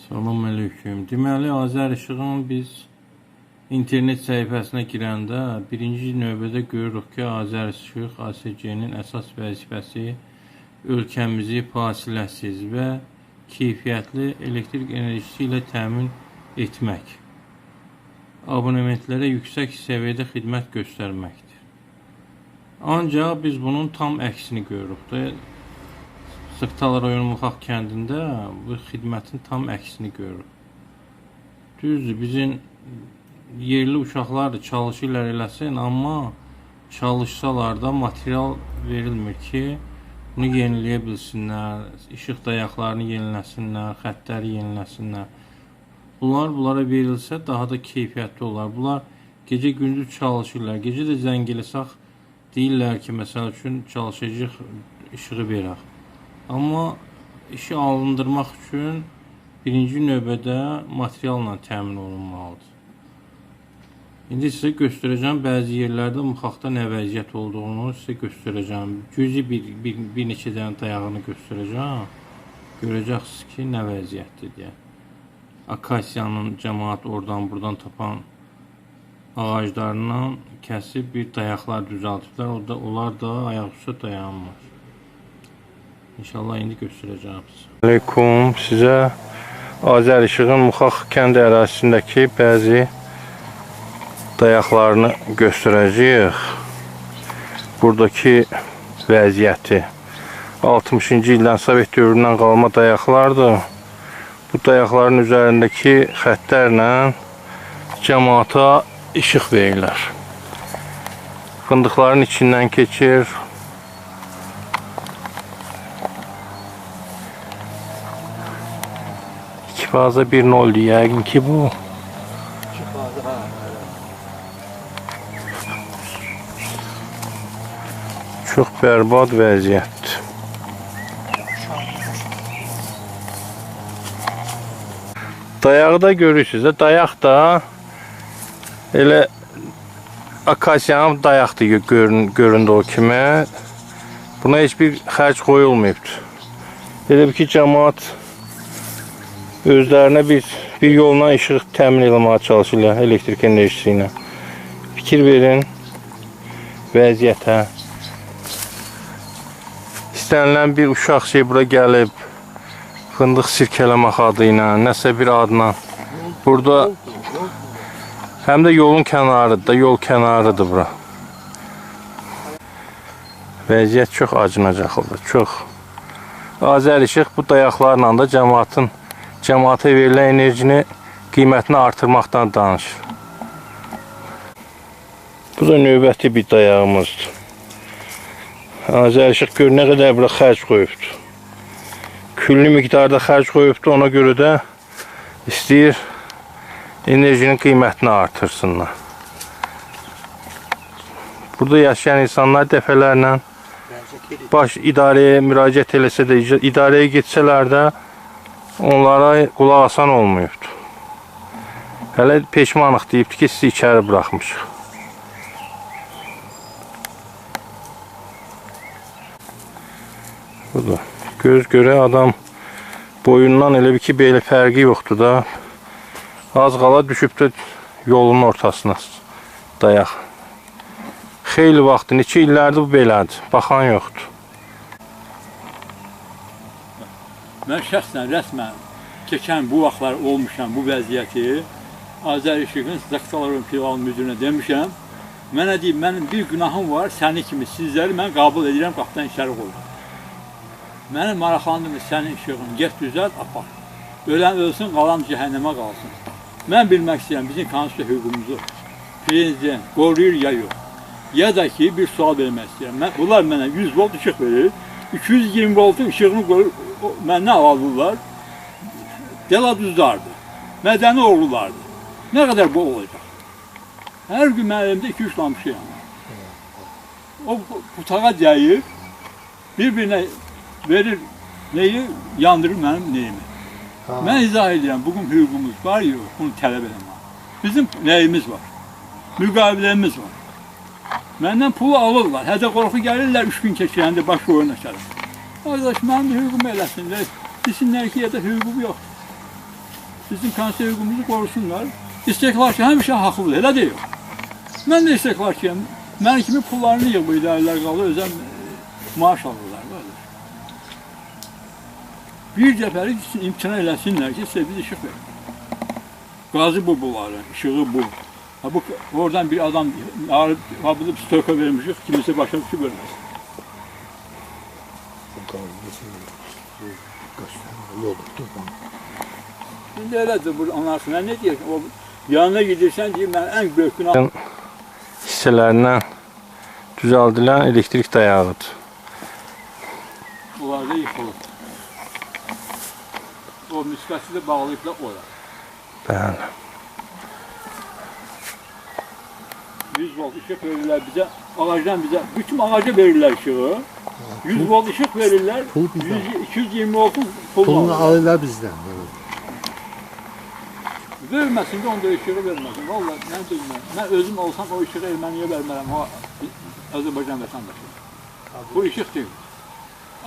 Salamünaleyküm. Deməli, Azərişığın biz internet səhifəsinə girəndə birinci növbədə görürük ki, Azərişıq ASC-nin əsas vəzifəsi ölkəmizi fasiləsiz və keyfiyyətli elektrik enerjisi ilə təmin etmək, abonementlərə yüksək səviyyədə xidmət göstərməkdir. Ancaq biz bunun tam əksini görürük. Sıxtalar rayon Muxaq kəndində bu xidmətin tam əksini görürük. Düzdür, bizim yerli uşaqlar da çalışırlar eləsin, amma çalışsalar da material verilmir ki, bunu yeniləyə bilsinlər, işıq dayaqlarını yeniləsinlər, xəttləri yeniləsinlər. Bunlara verilsə daha da keyfiyyətli olar. Bunlar gecə gündüz çalışırlar. Gecə də zəng eləsək deyirlər ki, məsəl üçün çalışacaq, işığı verək. Amma işi alındırmaq üçün birinci növbədə materialla təmin olunmalıdır. İndi sizə göstərəcəm, bəzi yerlərdə Muxaqda nə vəziyyət olduğunu sizə göstərəcəm. Cüzi bir neçə dənə dayağını göstərəcəm. Görəcəksiniz ki, nə vəziyyətdir deyə. Akasiyanın cəmaat oradan buradan tapan ağaclarından kəsib bir dayaqlar düzəltiblər. Onlar da ayaqüstə dayanmır. İnşallah indi göstərəcəm sizə. Aleyküm, sizə Azərişığın Muxaq kənd ərazisindəki bəzi dayaqlarını göstərəcəyik. Buradakı vəziyyəti 60-cı ildən Sovet dövründən qalma dayaqlardır. Bu dayaqların üzərindəki xəttlərlə cəmaata işıq verirlər. Fındıqların içindən keçir. Faza 1.0 yəqin ki bu. Çox bərbad vəziyyətdir. Dayağı da görürsünüz. Dayaq da elə akasiyanın dayaqdır göründü o kimi. Buna heç bir xərc qoyulmayıbdır. Elə bir ki, cəmaat özlərinə bir yolla işıq təmin etməyə çalışırlar elektrik enerjisi ilə. Fikir verin vəziyyətə. İstənilən bir uşaq bura gəlib fındıq sirkələmək adı ilə, nəsə bir adla. Burada həm də yolun kənarıdır, yol kənarıdır bura. Vəziyyət çox acınacaqlıdır, çox. Azərişıq bu dayaqlarla da cəmaata verilən enerjini qiymətini artırmaqdan danışır. Bu da növbəti bir dayağımızdır. Azərişıq gör nə qədər bura xərc qoyubdur. Külli miqdarda xərc qoyubdur, ona görə də istəyir enerjinin qiymətini artırsınlar. Burada yaşayan insanlar dəfələrlə baş idarəyə müraciət eləsə də, idarəyə getsələr də onlara qulaq asan olmayıbdır. Hələ peşmanıq deyibdir ki, sizi içəri buraxmışıq. Budur. Göz görə adam boyundan elə bir ki, belə fərqi yoxdur da. Az qala düşüb də yolun ortasına dayaq. Xeyli vaxtdır, neçə illərdir bu belədir. Baxan yoxdur. Mən şəxsən, rəsmən keçən bu vaxtlar olmuşam bu vəziyyəti Azərişığın Sıxtalar rayon filial müdürünə demişəm. Mənə deyib, mənim bir günahım var, səni kimi sizləri mən qəbul edirəm, qapıdan içəri qoyuram. Mənim maraqlandırmır sənin işığın, get düzəlt, apar. Ölən ölsün, qalan cəhənnəmə qalsın. Mən bilmək istəyirəm, bizim konstitusiya hüququmuzu prezident qoruyur ya yox. Ya da ki, bir sual vermək istəyirəm. Bunlar mənə 100 volt işıq verir, 220 voltun işığını qoyur, məndən alırlar, deladuzlardır, mədəni oğlulardır. Nə qədər bu olacaq? Hər gün mənim elimdə 2-3 lampı yanır. O butağa dəyir, bir-birinə verir, neyi yandırır mənim neyimi. Mən izah edirəm, bugün hüququmuz var, yox, bunu tələb eləmək. Bizim nəyimiz var, müqaviləmiz var. Məndən pulu alırlar, hədə qorxu gəlirlər, 3 gün keçirəndə baş oyun açarım. Arkadaş, mənim də hüququmu eləsinlər. Desinlər ki, ya da hüququm yox. bizim konser hüququmuzu qorusunlar. İstehlakçı həmişə haqlıdır, elə deyil. Mən də istehlakçıyam. Mənim kimi pullarını yığ bu idarələr qalır, özəm maaş alırlar. Böyle. Bir dəfəlik imtina eləsinlər ki, size biz işıq verin. Qazı bunların, ışığı bu. Ha, bu oradan bir adam alıb stoka vermişik, kimisi başa bir şey vermez. Şimdi öyledir bu anlarsın. Ne diyorsun? O yanına gidersen diyeyim ben en büyük günah. Hissələrindən düzəldilən elektrik dayağıdır. Bunlar da yıkılır. O müsbəti də bağlayıblar ora. Bəli. 100 volt ışık verirler bize, ağacdan bize, bütün ağaca verirler ışığı. 100 volt ışık verirler, 220 voltun Pulunu alırlar bizden. Verməsin də onda ışığı verməsin. Vallahi mən bilmirəm. Mən özüm olsam o ışığı erməniyə vermərəm. O Azərbaycan vətəndaşı. Bu ışık deyil.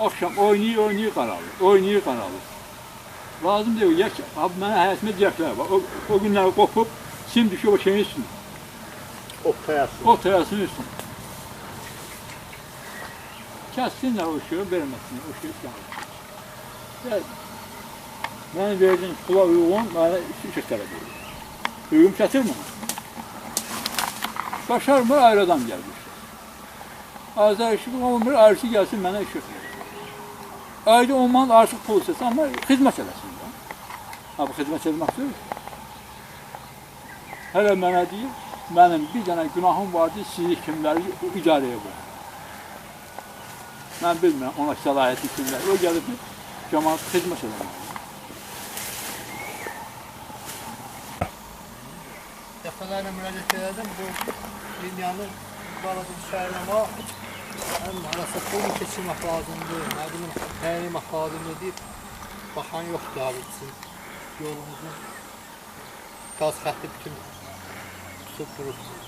Akşam oynayır qaralır. Oynayır qaralır. Lazım deyil. Mənə həyətimdə cəhlər var. O günlər qopub, sim düşüyor o şeyin üstündə. O tayasının üstündə. Kəssinlər o ışığı, verməsinlər. O ışığı yanır. Mən verdim pula uyğun, mənə ışıq tələb edir. Uyğun gətirmə. Başarmır, ayrı adam gəlmiş. Azər işıq olmur, ayrısı gəlsin, mənə ışıq verir. Ayda 10 man artıq pul istəsin, amma xidmət eləsin. Ha, bu xidmət eləmək deyil. Hələ mənə deyil, mənim bir dənə günahım vardı, sizi kimləri idarəyə qoyur. Mən bilmirəm, ona səlahiyyəti kimlər. O gəlib, cəmaat xidmət eləmək. Dəfələrlə müraciət elədim, bu dünyanın bağladığı şəhərləmə arası pulunu keçirmək lazımdır, nə bilim, təyin lazımdır deyib, baxan yoxdur abi bizim yolumuzun qaz xətti bütün tutub durub.